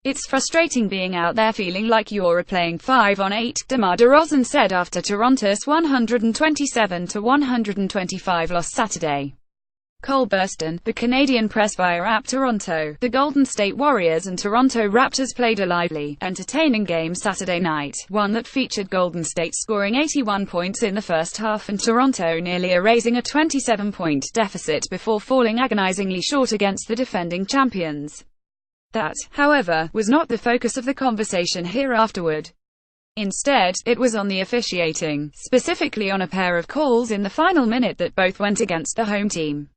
It's frustrating being out there feeling like you're playing 5 on 8, DeMar DeRozan said after Toronto's 127-125 loss Saturday. Cole Burston, the Canadian press via App Toronto, the Golden State Warriors and Toronto Raptors played a lively, entertaining game Saturday night, one that featured Golden State scoring 81 points in the first half and Toronto nearly erasing a 27-point deficit before falling agonizingly short against the defending champions. That, however, was not the focus of the conversation here afterward. Instead, it was on the officiating, specifically on a pair of calls in the final minute that both went against the home team.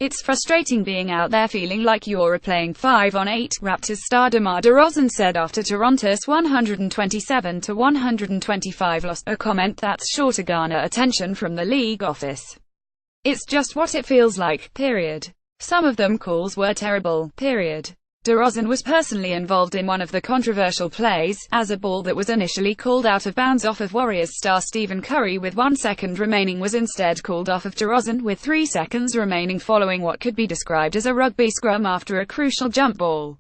It's frustrating being out there feeling like you're playing 5 on 8, Raptors star DeMar DeRozan said after Toronto's 127-125 loss, a comment that's sure to garner attention from the league office. It's just what it feels like, period. Some of them calls were terrible, period. DeRozan was personally involved in one of the controversial plays, as a ball that was initially called out of bounds off of Warriors star Stephen Curry with 1 second remaining was instead called off of DeRozan with 3 seconds remaining following what could be described as a rugby scrum after a crucial jump ball.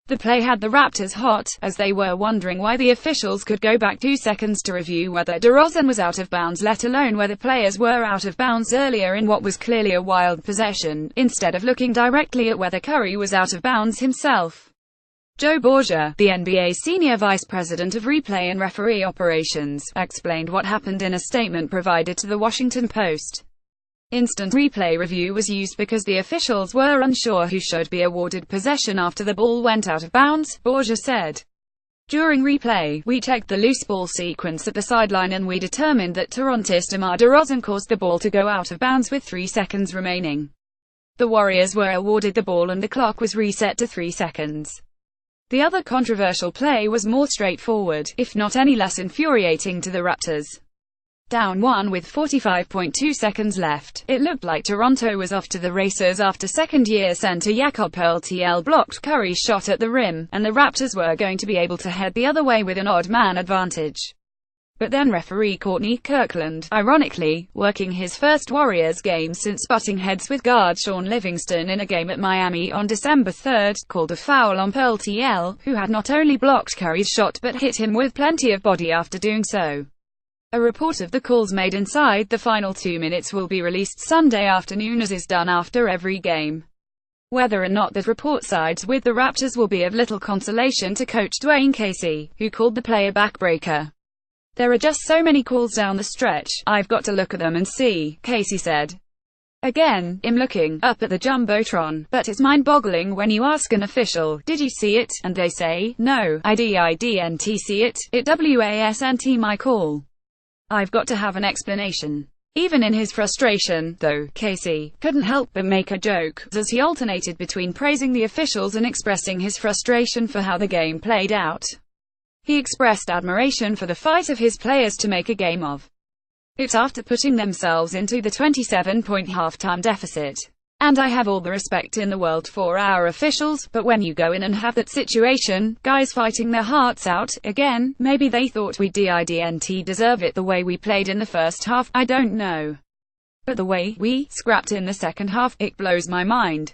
The play had the Raptors hot, as they were wondering why the officials could go back 2 seconds to review whether DeRozan was out of bounds, let alone whether players were out of bounds earlier in what was clearly a wild possession, instead of looking directly at whether Curry was out of bounds himself. Joe Borgia, the NBA's senior vice president of replay and referee operations, explained what happened in a statement provided to the Washington Post. Instant replay review was used because the officials were unsure who should be awarded possession after the ball went out of bounds, Borgia said. During replay, we checked the loose ball sequence at the sideline and we determined that Toronto's DeMar DeRozan caused the ball to go out of bounds with 3 seconds remaining. The Warriors were awarded the ball and the clock was reset to 3 seconds. The other controversial play was more straightforward, if not any less infuriating to the Raptors. Down 1 with 45.2 seconds left, it looked like Toronto was off to the races after second-year center Jakob Poeltl blocked Curry's shot at the rim, and the Raptors were going to be able to head the other way with an odd man advantage. But then referee Courtney Kirkland, ironically, working his first Warriors game since butting heads with guard Shaun Livingston in a game at Miami on December 3, called a foul on Poeltl, who had not only blocked Curry's shot but hit him with plenty of body after doing so. A report of the calls made inside the final 2 minutes will be released Sunday afternoon, as is done after every game. Whether or not that report sides with the Raptors will be of little consolation to coach Dwayne Casey, who called the play a backbreaker. There are just so many calls down the stretch, I've got to look at them and see, Casey said. Again, I'm looking up at the Jumbotron, but it's mind-boggling when you ask an official, did you see it, and they say, no, I didn't see it, it wasn't my call. I've got to have an explanation. Even in his frustration, though, Casey couldn't help but make a joke, as he alternated between praising the officials and expressing his frustration for how the game played out. He expressed admiration for the fight of his players to make a game of it after putting themselves into the 27-point halftime deficit. And I have all the respect in the world for our officials, but when you go in and have that situation, guys fighting their hearts out, again, maybe they thought we didn't deserve it the way we played in the first half, I don't know. But the way we scrapped in the second half, it blows my mind.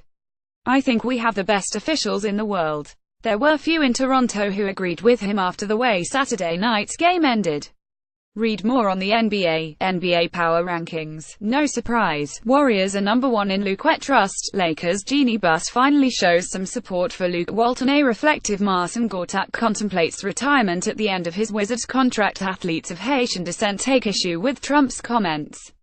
I think we have the best officials in the world. There were few in Toronto who agreed with him after the way Saturday night's game ended. Read more on the NBA Power Rankings. No surprise, Warriors are number 1 in Luke Trust. Lakers' Genie Bus finally shows some support for Luke Walton. A reflective Marcin Gortat contemplates retirement at the end of his Wizards contract. Athletes of Haitian descent take issue with Trump's comments.